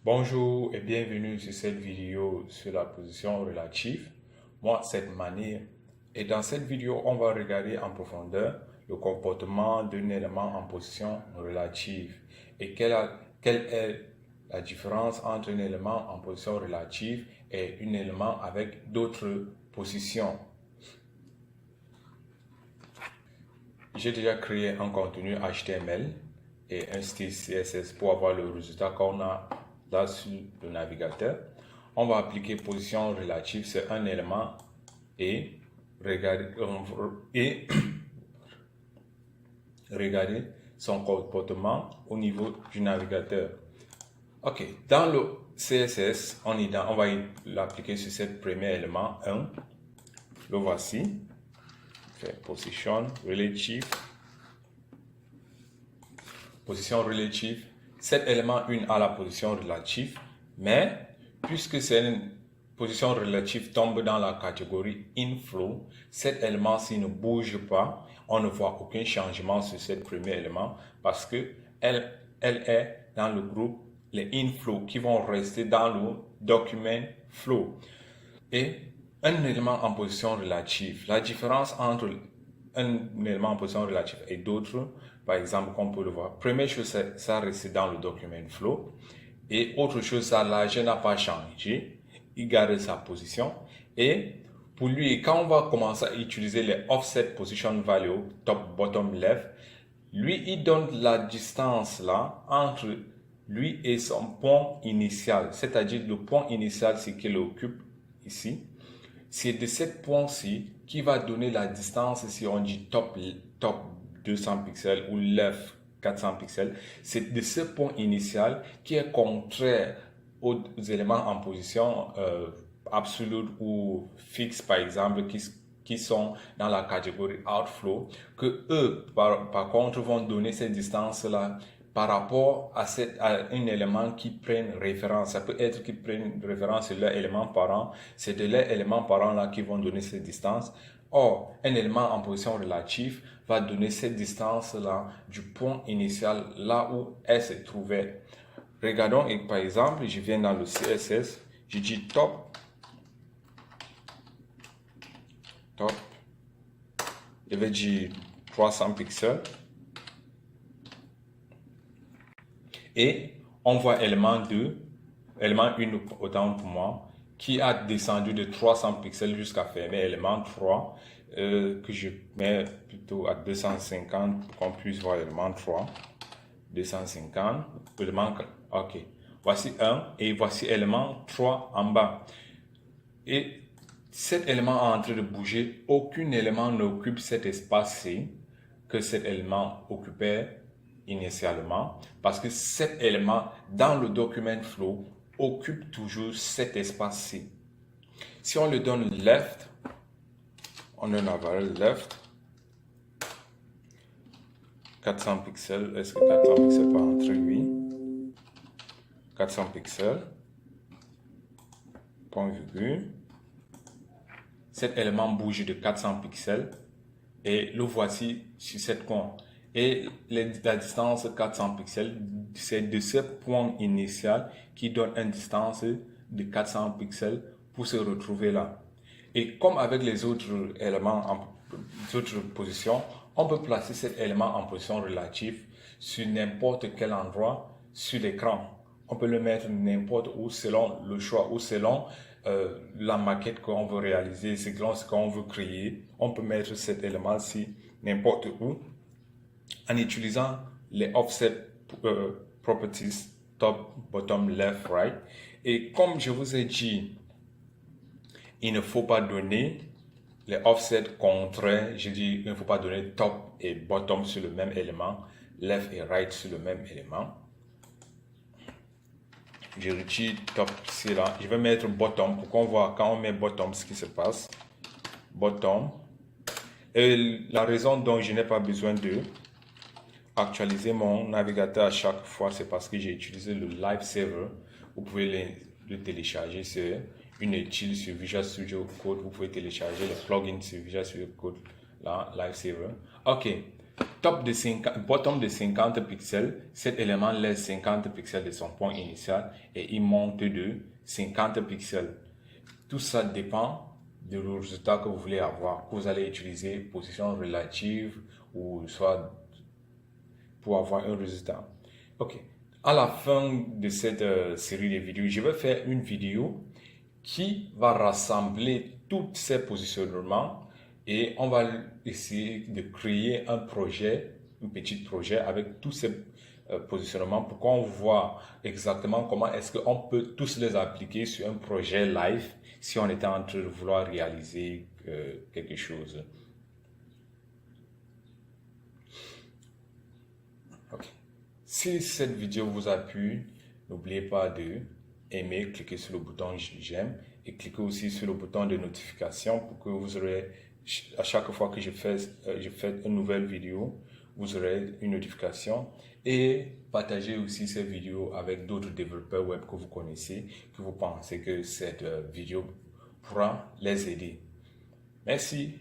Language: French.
Bonjour et bienvenue sur cette vidéo sur la position relative. Moi, c'est Mani. Et dans cette vidéo, on va regarder en profondeur le comportement d'un élément en position relative et quelle est la différence entre un élément en position relative et un élément avec d'autres positions. J'ai déjà créé un contenu HTML et un style CSS pour avoir le résultat qu'on a là sur le navigateur. On va appliquer position relative, c'est un élément et regarder son comportement au niveau du navigateur. Ok, dans le CSS, on va l'appliquer sur ce premier élément 1. Le voici. Position relative. Position relative. Cet élément 1 a la position relative, mais puisque c'est une position relative tombe dans la catégorie inflow, cet élément-ci ne bouge pas. On ne voit aucun changement sur ce premier élément parce que elle est dans le groupe les inflow qui vont rester dans le document flow. Et un élément en position relative, la différence entre un élément en position relative et d'autres, par exemple, comme on peut le voir, première chose, ça reste dans le document flow. Et autre chose, ça, l'agent n'a pas changé. Il garde sa position. Et pour lui, quand on va commencer à utiliser les offset position value, top, bottom, left, lui, il donne la distance là entre lui et son point initial. C'est-à-dire le point initial, c'est qu'il occupe ici. C'est de ce point-ci qui va donner la distance, si on dit top 200 pixels ou left 400 pixels. C'est de ce point initial qui est contraire aux éléments en position absolue ou fixe, par exemple, qui sont dans la catégorie outflow, que eux, par contre, vont donner cette distance-là par rapport à un élément qui prennent référence. Ça peut être qu'ils prennent référence sur leur élément parent. C'est de leur élément parent là qui vont donner cette distance. Or, un élément en position relative va donner cette distance là du point initial là où elle se trouvait. Regardons, et par exemple, je viens dans le CSS, je dis top, je vais dire 300 pixels. Et on voit élément 2, élément 1 autant pour moi, qui a descendu de 300 pixels jusqu'à fermer élément 3, que je mets plutôt à 250 pour qu'on puisse voir élément 3. 250, élément, ok. Voici 1 et voici élément 3 en bas. Et cet élément est en train de bouger, aucun élément n'occupe cet espace-ci que cet élément occupait initialement, parce que cet élément dans le document flow occupe toujours cet espace-ci. Si on le donne left, on donne la valeur left 400 pixels. Est-ce que 400 pixels peut entrer? Oui. 400 pixels. Point virgule. Cet élément bouge de 400 pixels et le voici sur cette coin. Et la distance 400 pixels, c'est de ce point initial qui donne une distance de 400 pixels pour se retrouver là. Et comme avec les autres éléments les autres positions, on peut placer cet élément en position relative sur n'importe quel endroit sur l'écran. On peut le mettre n'importe où selon le choix ou selon la maquette qu'on veut réaliser, selon ce qu'on veut créer. On peut mettre cet élément-ci n'importe où en utilisant les offset properties top, bottom, left, right. Et comme je vous ai dit, il ne faut pas donner les offsets contraires. Je dis il ne faut pas donner top et bottom sur le même élément, left et right sur le même élément. Je retire top ici là. Je vais mettre bottom pour qu'on voit quand on met bottom ce qui se passe. Bottom. Et la raison dont je n'ai pas besoin de actualiser mon navigateur à chaque fois, c'est parce que j'ai utilisé le Live Server. Vous pouvez le télécharger. C'est une utile sur Visual Studio Code. Vous pouvez télécharger les plugins sur Visual Studio Code, là, Live Server. Ok. bottom de 50 pixels, cet élément laisse 50 pixels de son point initial et il monte de 50 pixels. Tout ça dépend du résultat que vous voulez avoir, que vous allez utiliser position relative ou soit pour avoir un résultat. Ok. À la fin de cette série de vidéos, je vais faire une vidéo qui va rassembler tous ces positionnements et on va essayer de créer un petit projet avec tous ces positionnements pour qu'on voit exactement comment est-ce qu'on peut tous les appliquer sur un projet live si on était en train de vouloir réaliser quelque chose. Okay. Si cette vidéo vous a plu, n'oubliez pas de aimer, cliquer sur le bouton j'aime et cliquez aussi sur le bouton de notification pour que vous aurez, à chaque fois que je fais une nouvelle vidéo, vous aurez une notification et partagez aussi cette vidéo avec d'autres développeurs web que vous connaissez, que vous pensez que cette vidéo pourra les aider. Merci.